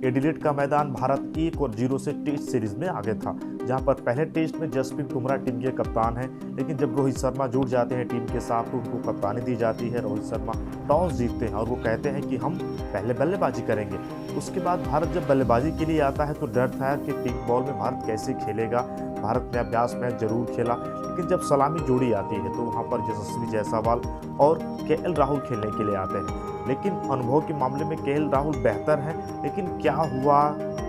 Adelaide का मैदान भारत 1-0 से टेस्ट सीरीज में आगे था, जहां पर पहले टेस्ट में जसप्रीत बुमराह टीम के कप्तान हैं, लेकिन जब रोहित शर्मा जुड़ जाते हैं टीम के साथ तो उनको कप्तानी दी जाती है। रोहित शर्मा टॉस जीतते हैं और वो कहते हैं कि हम पहले बल्लेबाजी करेंगे। उसके बाद भारत जब बल्लेबाजी के लिए आता है तो डर था कि पिंक बॉल में भारत कैसे खेलेगा। भारत ने अभ्यास मैच जरूर खेला, लेकिन जब सलामी जोड़ी आती है तो वहाँ पर यशस्वी जायसवाल और केएल राहुल खेलने के लिए आते हैं। लेकिन अनुभव के मामले में केएल राहुल बेहतर हैं, लेकिन क्या हुआ,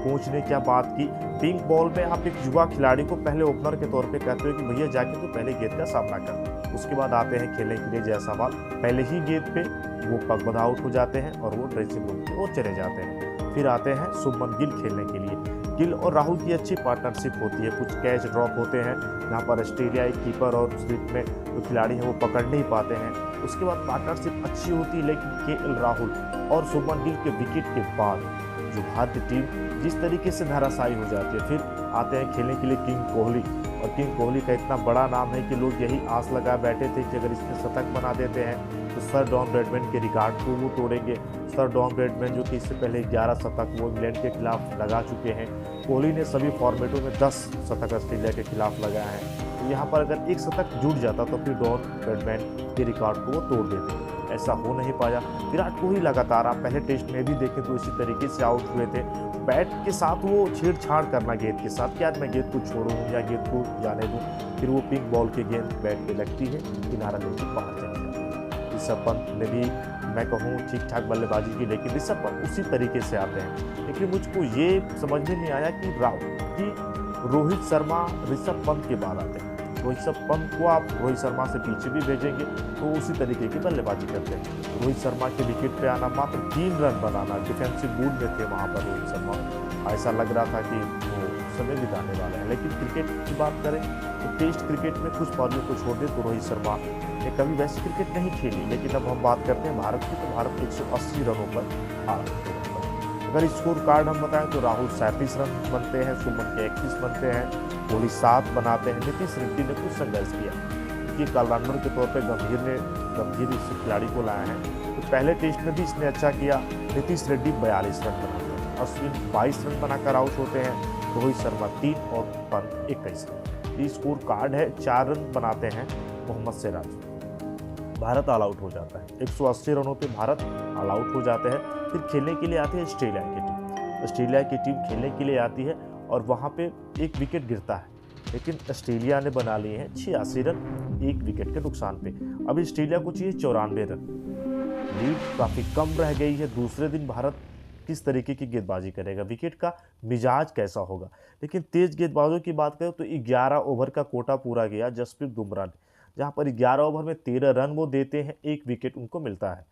कोच ने क्या बात की, पिंक बॉल में आप एक युवा खिलाड़ी को पहले ओपनर के तौर पे कहते हो कि भैया जाके तो पहले गेंद का सामना कर। उसके बाद आते हैं खेलने के लिए जायसवाल, पहले ही गेंद पे वो पगबधा आउट हो जाते हैं और वो ड्रेसिंग रूम की ओर चले जाते हैं। फिर आते हैं शुभमन गिल खेलने के लिए। गिल और राहुल की अच्छी पार्टनरशिप होती है, कुछ कैच ड्रॉप होते हैं जहाँ पर ऑस्ट्रेलियाई कीपर और स्लिप में जो खिलाड़ी हैं वो पकड़ नहीं पाते हैं। उसके बाद पार्टनरशिप अच्छी होती है, लेकिन केएल राहुल और शुभमन गिल के विकेट के बाद जो भारतीय टीम जिस तरीके से धराशायी हो जाती है। फिर आते हैं खेलने के लिए किंग कोहली, और किंग कोहली का इतना बड़ा नाम है कि लोग यही आस लगा बैठे थे कि अगर इसमें शतक बना देते हैं तो सर डॉन ब्रैडमैन के रिकॉर्ड को वो तोड़ेंगे। सर डॉन ब्रैडमैन जो कि इससे पहले 11 शतक वो इंग्लैंड के खिलाफ लगा चुके हैं। कोहली ने सभी फॉर्मेटों में 10 शतक ऑस्ट्रेलिया के खिलाफ लगाए हैं। तो यहाँ पर अगर एक शतक जुड़ जाता तो फिर डॉन ब्रैडमैन के रिकॉर्ड को वो तोड़ देते। ऐसा हो नहीं पाया। विराट कोहली लगातार आप पहले टेस्ट में भी देखें तो इसी तरीके से आउट हुए थे। बैट के साथ वो छेड़छाड़ करना गेंद के साथ, क्या मैं गेंद को छोड़ूं या गेंद को जाने दूं, फिर वो पिंक बॉल की गेंद बैट पे लगती है, किनारा लेके बाहर चली जाती है। ऋषभ पंत ने भी मैं कहूँ ठीक ठाक बल्लेबाजी की, लेकिन ऋषभ पंत उसी तरीके से आते हैं। लेकिन मुझको ये समझ में नहीं आया कि रोहित शर्मा ऋषभ पंत के बाद आते हैं। ऋषभ पंत को आप रोहित शर्मा से पीछे भी भेजेंगे तो उसी तरीके की बल्लेबाजी करते हैं। रोहित शर्मा के विकेट पे आना, मात्र 3 रन बनाना, डिफेंसिव मूड में थे वहाँ पर रोहित शर्मा। ऐसा लग रहा था कि वो समय बिताने वाले हैं। लेकिन क्रिकेट की बात करें तो टेस्ट क्रिकेट में कुछ पारियों को छोड़ दे तो रोहित शर्मा ने कभी वैसी क्रिकेट नहीं खेली। लेकिन अब हम बात करते हैं भारत की, तो भारत 180 रनों पर आ रहे हैं। अगर स्कोर कार्ड हम बताएं तो राहुल 37 रन बनते हैं, शुभमन के 31 बनते हैं, कोहली 7 बनाते हैं। नीतीश रेड्डी ने कुछ संघर्ष किया कि ऑलराउंडर के तौर पर गंभीर इस खिलाड़ी को लाया है। तो पहले टेस्ट में भी इसने अच्छा किया। नीतीश रेड्डी 42 रन बनाते हैं, अश्विन 22 रन बनाकर आउट होते हैं, रोहित शर्मा 3 और पंत 21 रन। ये स्कोर कार्ड है। 4 रन बनाते हैं मोहम्मद सिराज, भारत ऑल आउट हो जाता है। 180 रनों पे भारत ऑल आउट हो जाते हैं। फिर खेलने के लिए आती है ऑस्ट्रेलिया की टीम। ऑस्ट्रेलिया की टीम खेलने के लिए आती है और वहाँ पे एक विकेट गिरता है, लेकिन ऑस्ट्रेलिया ने बना लिए हैं 86 रन 1 विकेट के नुकसान पे। अब ऑस्ट्रेलिया को चाहिए 94 रन, लीड काफ़ी कम रह गई है। दूसरे दिन भारत किस तरीके की गेंदबाजी करेगा, विकेट का मिजाज कैसा होगा। लेकिन तेज गेंदबाजों की बात करें तो 11 ओवर का कोटा पूरा किया जसप्रीत बुमराह ने, जहाँ पर 11 ओवर में 13 रन वो देते हैं, 1 विकेट उनको मिलता है।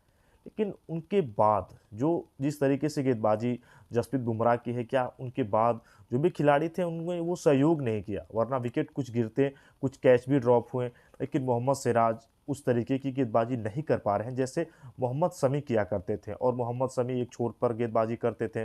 लेकिन उनके बाद जो जिस तरीके से गेंदबाजी जसप्रीत बुमराह की है, क्या उनके बाद जो भी खिलाड़ी थे उनने वो सहयोग नहीं किया, वरना विकेट कुछ गिरते, कुछ कैच भी ड्रॉप हुए। लेकिन मोहम्मद सिराज उस तरीके की गेंदबाजी नहीं कर पा रहे हैं जैसे मोहम्मद शमी किया करते थे। और मोहम्मद शमी एक छोर पर गेंदबाजी करते थे,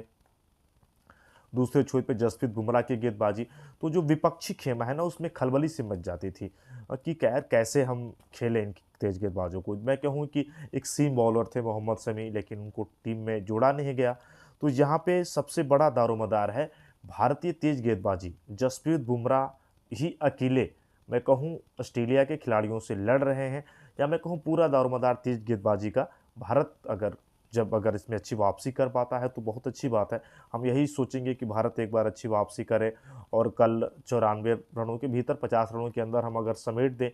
दूसरे छोर पे जसप्रीत बुमराह की गेंदबाजी, तो जो विपक्षी खेमा है ना उसमें खलबली सी मच जाती थी कि कैसे हम खेलें इन तेज गेंदबाजों को। मैं कहूँ कि एक सीम बॉलर थे मोहम्मद शमी, लेकिन उनको टीम में जोड़ा नहीं गया। तो यहाँ पे सबसे बड़ा दारोमदार है भारतीय तेज गेंदबाजी। जसप्रीत बुमराह ही अकेले मैं कहूँ ऑस्ट्रेलिया के खिलाड़ियों से लड़ रहे हैं, या मैं कहूँ पूरा दारोमदार तेज गेंदबाजी का भारत अगर इसमें अच्छी वापसी कर पाता है तो बहुत अच्छी बात है। हम यही सोचेंगे कि भारत एक बार अच्छी वापसी करे और कल 94 रनों के भीतर 50 रनों के अंदर हम अगर समेट दें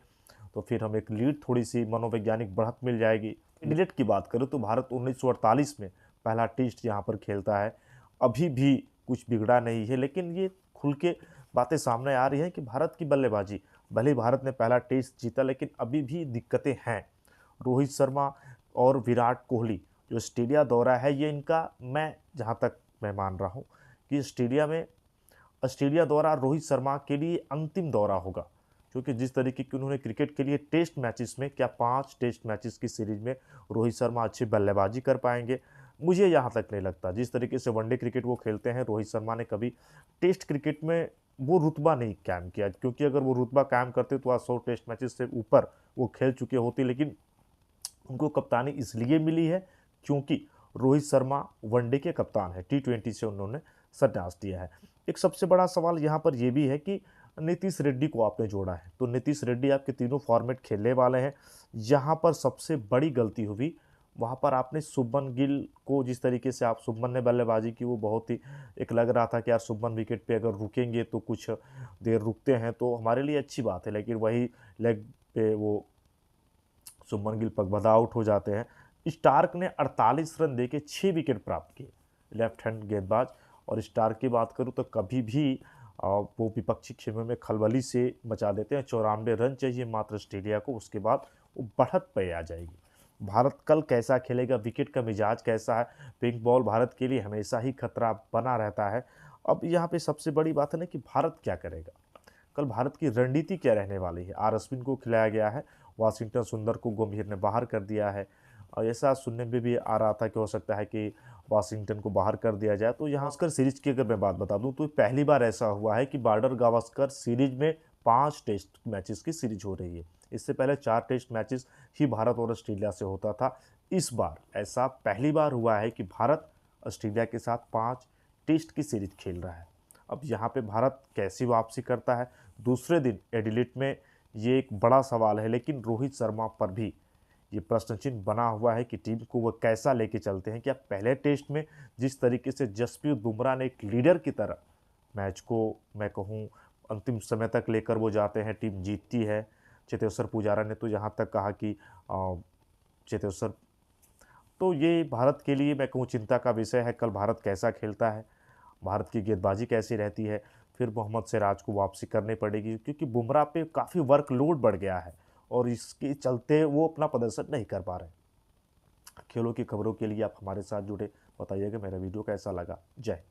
तो फिर हम एक लीड, थोड़ी सी मनोवैज्ञानिक बढ़त मिल जाएगी। एडिलेड की बात करें तो भारत 1948 में पहला टेस्ट यहाँ पर खेलता है, अभी भी कुछ बिगड़ा नहीं है। लेकिन ये खुल के बातें सामने आ रही हैं कि भारत की बल्लेबाजी, भले ही भारत ने पहला टेस्ट जीता लेकिन अभी भी दिक्कतें हैं। रोहित शर्मा और विराट कोहली जो ऑस्ट्रेलिया दौरा है, ये इनका, मैं जहाँ तक मैं मान रहा हूँ कि ऑस्ट्रेलिया दौरा रोहित शर्मा के लिए अंतिम दौरा होगा, क्योंकि जिस तरीके की उन्होंने क्रिकेट के लिए टेस्ट मैचेस में, क्या 5 टेस्ट मैचेस की सीरीज में रोहित शर्मा अच्छी बल्लेबाजी कर पाएंगे, मुझे यहाँ तक नहीं लगता। जिस तरीके से वनडे क्रिकेट वो खेलते हैं, रोहित शर्मा ने कभी टेस्ट क्रिकेट में वो रुतबा नहीं कायम किया, क्योंकि अगर वो रुतबा कायम करते तो आज 100 टेस्ट मैचेस से ऊपर वो खेल चुके होते। लेकिन उनको कप्तानी इसलिए मिली है क्योंकि रोहित शर्मा वनडे के कप्तान है, T20 से उन्होंने संन्यास दिया है। एक सबसे बड़ा सवाल यहाँ पर ये भी है कि नीतीश रेड्डी को आपने जोड़ा है, तो नीतीश रेड्डी आपके तीनों फॉर्मेट खेलने वाले हैं। यहाँ पर सबसे बड़ी गलती हुई, वहाँ पर आपने शुभमन गिल को, जिस तरीके से आप शुभमन ने बल्लेबाजी की, वो बहुत ही एक लग रहा था कि यार शुभमन विकेट पे अगर रुकेंगे तो कुछ देर रुकते हैं तो हमारे लिए अच्छी बात है, लेकिन वही लेग पे वो शुभमन गिल पगबधा आउट हो जाते हैं। स्टार्क ने 48 रन देके 6 विकेट प्राप्त किए, लेफ्ट हैंड गेंदबाज। और स्टार्क की बात करूं तो कभी भी वो विपक्षी खेमे में खलबली से मचा देते हैं। 94 रन चाहिए मात्र ऑस्ट्रेलिया को, उसके बाद वो बढ़त पे आ जाएगी। भारत कल कैसा खेलेगा, विकेट का मिजाज कैसा है, पिंक बॉल भारत के लिए हमेशा ही खतरा बना रहता है। अब यहाँ पे सबसे बड़ी बात है ना कि भारत क्या करेगा, कल भारत की रणनीति क्या रहने वाली है। आर अश्विन को खिलाया गया है, वाशिंगटन सुंदर को गंभीर ने बाहर कर दिया है, और ऐसा सुनने में भी आ रहा था कि हो सकता है कि वाशिंगटन को बाहर कर दिया जाए। तो यहाँ गावस्कर सीरीज की अगर मैं बात बता दूं तो पहली बार ऐसा हुआ है कि बॉर्डर गावस्कर सीरीज में 5 टेस्ट मैचेस की सीरीज हो रही है। इससे पहले 4 टेस्ट मैचेस ही भारत और ऑस्ट्रेलिया से होता था। इस बार ऐसा पहली बार हुआ है कि भारत ऑस्ट्रेलिया के साथ 5 टेस्ट की सीरीज खेल रहा है। अब यहाँ पे भारत कैसी वापसी करता है दूसरे दिन एडिलेड में, ये एक बड़ा सवाल है। लेकिन रोहित शर्मा पर भी ये प्रश्न चिन्ह बना हुआ है कि टीम को वो कैसा लेके चलते हैं। क्या पहले टेस्ट में जिस तरीके से जसप्रीत बुमराह ने एक लीडर की तरह मैच को, मैं कहूँ, अंतिम समय तक लेकर वो जाते हैं, टीम जीतती है। चेतेश्वर पुजारा ने तो यहाँ तक कहा कि चेतेश्वर, तो ये भारत के लिए मैं कहूँ चिंता का विषय है। कल भारत कैसा खेलता है, भारत की गेंदबाजी कैसी रहती है। फिर मोहम्मद सिराज को वापसी करनी पड़ेगी क्योंकि बुमराह पे काफ़ी वर्कलोड बढ़ गया है और इसके चलते वो अपना प्रदर्शन नहीं कर पा रहे। खेलों की खबरों के लिए आप हमारे साथ जुड़े, बताइएगा मेरा वीडियो कैसा लगा। जय